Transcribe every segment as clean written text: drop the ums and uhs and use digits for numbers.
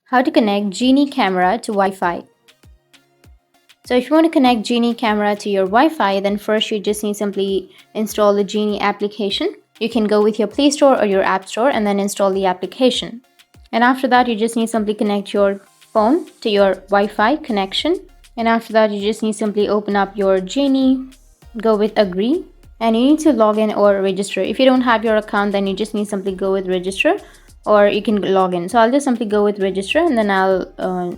How to connect Geenie camera to Wi-Fi. So if you want to connect Geenie camera to your Wi-Fi, then first you just need simply install the Geenie application. You can go with your Play Store or your App Store and then install the application. And after that, you just need simply connect your phone to your Wi-Fi connection. And after that, you just need simply open up your Geenie, go with agree, and you need to log in or register. If you don't have your account, then you just need simply go with register, or you can log in. So I'll just simply go with register and then I'll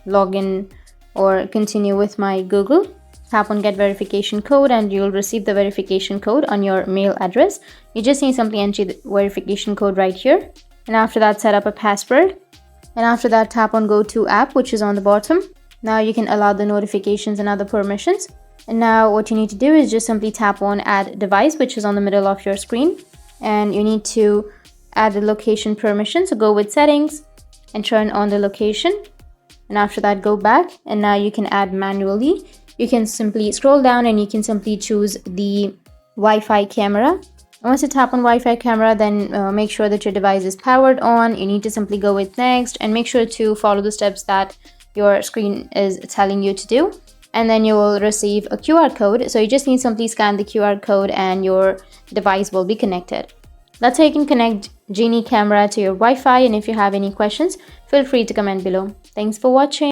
log in or continue with my Google. Tap on get verification code and you'll receive the verification code on your mail address. You just need simply enter the verification code right here, and after that set up a password, and after that tap on go to app, which is on the bottom. Now you can allow the notifications and other permissions. And now what you need to do is just simply tap on add device, which is on the middle of your screen, and you need to add the location permission. So go with settings and turn on the location, and after that go back, and now you can add manually. You can simply scroll down and you can simply choose the Wi-Fi camera. And once you tap on Wi-Fi camera, then make sure that your device is powered on. You need to simply go with next and make sure to follow the steps that your screen is telling you to do, and then you will receive a QR code. So you just need to simply scan the QR code and your device will be connected. That's how you can connect Geenie camera to your Wi-Fi, and if you have any questions, feel free to comment below. Thanks for watching.